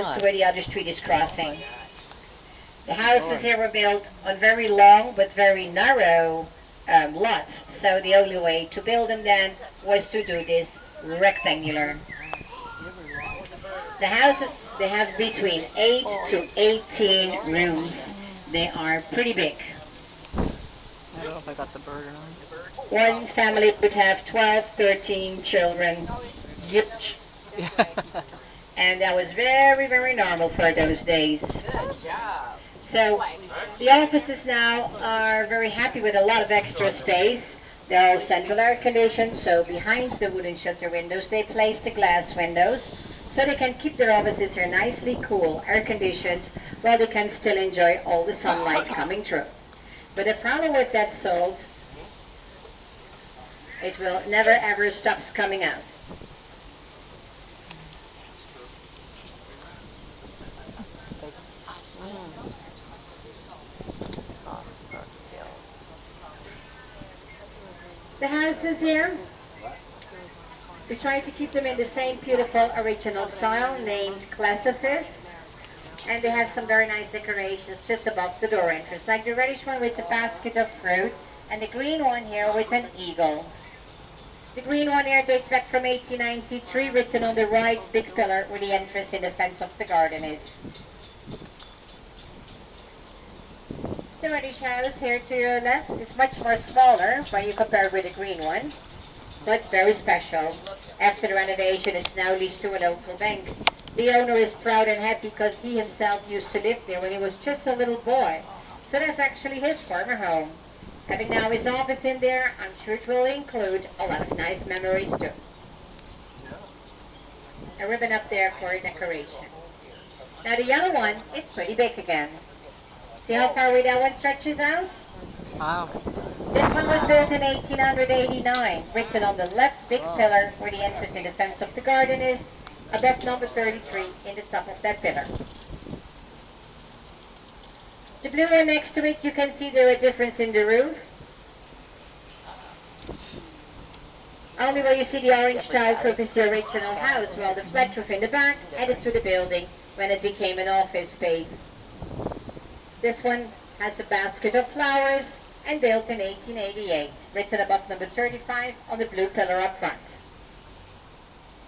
close to where the other street is crossing. The houses here were built on very long but very narrow lots, so the only way to build them then was to do this rectangular. The houses, they have between 8 to 18 rooms. They are pretty big. I don't know if I got the bird or not. One family would have 12, 13 children. Huge. And that was very, very normal for those days. So the offices now are very happy with a lot of extra space. They're all central air conditioned, so behind the wooden shutter windows they place the glass windows so they can keep their offices here nicely cool, air conditioned, while they can still enjoy all the sunlight coming through. But the problem with that salt, it will never ever stops coming out. The houses here, we try to keep them in the same beautiful original style named classices, and they have some very nice decorations just above the door entrance, like the reddish one with a basket of fruit and the green one here with an eagle. The green one here dates back from 1893, written on the right big pillar where the entrance in the fence of the garden is. The reddish house here to your left is much more smaller when you compare with the green one, but very special. After the renovation, it's now leased to a local bank. The owner is proud and happy because he himself used to live there when he was just a little boy. So that's actually his former home. Having now his office in there, I'm sure it will include a lot of nice memories too. A ribbon up there for decoration. Now the yellow one is pretty big again. See how far away that one stretches out? Wow. This one was built in 1889, written on the left big pillar where the entrance in the fence of the garden is, above number 33 in the top of that pillar. The blue one next to it, you can see there a difference in the roof. Only where you see the orange tile roof is the original house, while the flat roof in the back added to the building when it became an office space. This one has a basket of flowers and built in 1888, written above number 35 on the blue pillar up front.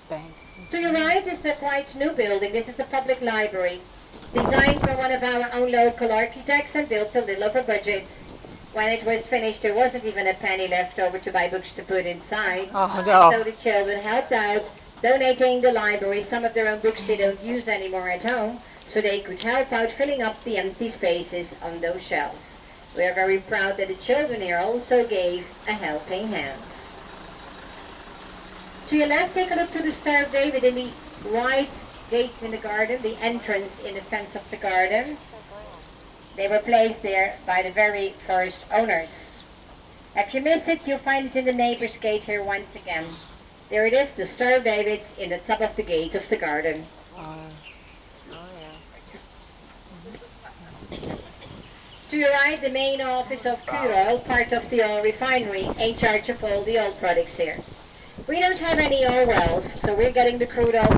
Bang. To your right is a quite new building. This is the public library, designed by one of our own local architects and built a little over budget. When it was finished, there wasn't even a penny left over to buy books to put inside. Oh no. So the children helped out, donating the library some of their own books they don't use anymore at home, so they could help out filling up the empty spaces on those shelves. We are very proud that the children here also gave a helping hand. To your left, take a look to the Star of David in the white gates in the garden, the entrance in the fence of the garden. They were placed there by the very first owners. If you missed it, you'll find it in the neighbor's gate here once again. There it is, the Star of David in the top of the gate of the garden. To your right, the main office of crude oil, part of the oil refinery, in charge of all the oil products here. We don't have any oil wells, so we're getting the crude oil